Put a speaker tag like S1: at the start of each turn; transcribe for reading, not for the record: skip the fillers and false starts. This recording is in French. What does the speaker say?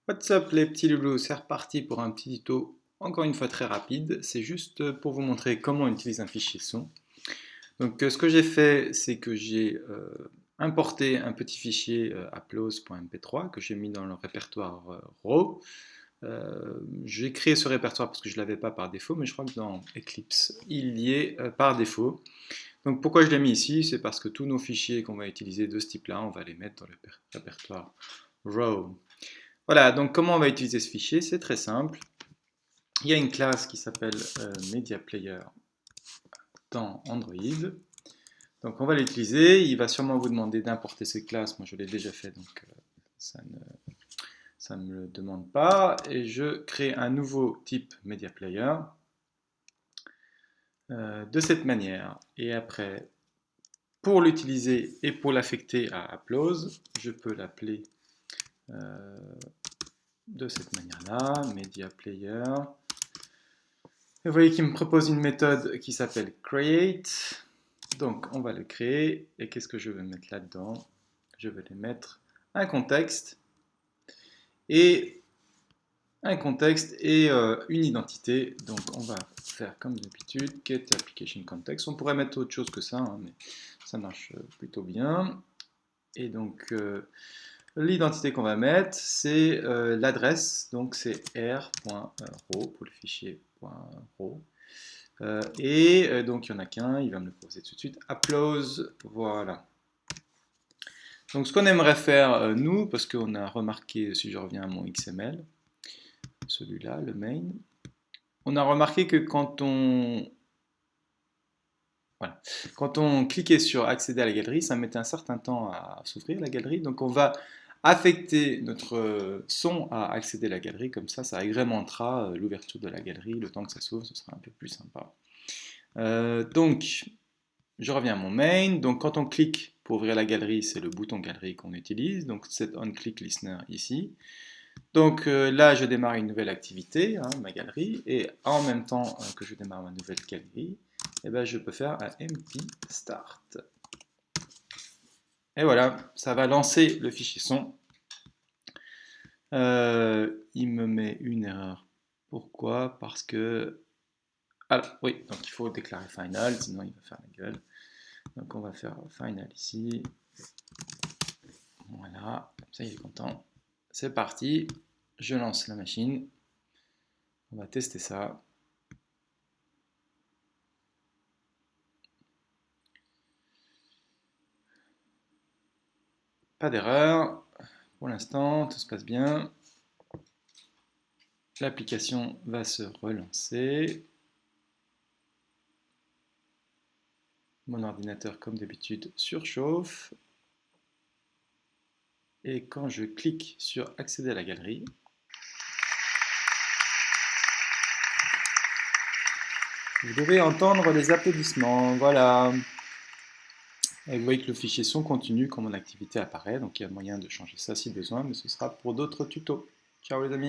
S1: What's up les petits loulous, c'est reparti pour un petit tuto, encore une fois très rapide, c'est juste pour vous montrer comment on utilise un fichier son. Donc ce que j'ai fait, c'est que j'ai importé un petit fichier applause.mp3 que j'ai mis dans le répertoire RAW. J'ai créé ce répertoire parce que je ne l'avais pas par défaut, mais je crois que dans Eclipse, il y est par défaut. Donc pourquoi je l'ai mis ici? C'est parce que tous nos fichiers qu'on va utiliser de ce type-là, on va les mettre dans le répertoire RAW. Voilà, donc comment on va utiliser ce fichier? C'est très simple. Il y a une classe qui s'appelle Media Player dans Android. Donc on va l'utiliser. Il va sûrement vous demander d'importer cette classe. Moi je l'ai déjà fait, donc ça ne me le demande pas. Et je crée un nouveau type Media Player de cette manière. Et après, pour l'utiliser et pour l'affecter à Applause, je peux l'appeler de cette manière-là, Media Player. Et vous voyez qu'il me propose une méthode qui s'appelle create. Donc on va le créer. Et qu'est-ce que je vais mettre là-dedans? Je vais lui mettre un contexte et une identité. Donc on va faire comme d'habitude, get application context. On pourrait mettre autre chose que ça, hein, mais ça marche plutôt bien. Et donc l'identité qu'on va mettre, c'est l'adresse. Donc c'est r.raw pour le fichier .raw. Donc il n'y en a qu'un, il va me le proposer tout de suite. Applause, voilà. Donc ce qu'on aimerait faire, nous, parce qu'on a remarqué, si je reviens à mon XML, celui-là, le main, on a remarqué que quand on cliquait sur accéder à la galerie, ça mettait un certain temps à s'ouvrir la galerie. Donc on va affecter notre son à accéder à la galerie, comme ça agrémentera l'ouverture de la galerie, le temps que ça s'ouvre, ce sera un peu plus sympa. Donc, je reviens à mon main. Donc, quand on clique pour ouvrir la galerie, c'est le bouton galerie qu'on utilise. Donc, c'est on-click listener ici. Donc là, je démarre une nouvelle activité, hein, ma galerie, et en même temps que je démarre ma nouvelle galerie, eh ben, je peux faire un empty start. Et voilà, ça va lancer le fichier son. Il me met une erreur. Pourquoi? Parce que... Alors, oui, donc il faut déclarer final, sinon il va faire la gueule. Donc on va faire final ici. Voilà, comme ça il est content. C'est parti, je lance la machine. On va tester ça. Pas d'erreur. Pour l'instant, tout se passe bien. L'application va se relancer. Mon ordinateur, comme d'habitude, surchauffe. Et quand je clique sur accéder à la galerie, vous devez entendre les applaudissements. Voilà. Et vous voyez que le fichier son continue quand mon activité apparaît. Donc il y a moyen de changer ça si besoin, mais ce sera pour d'autres tutos. Ciao les amis.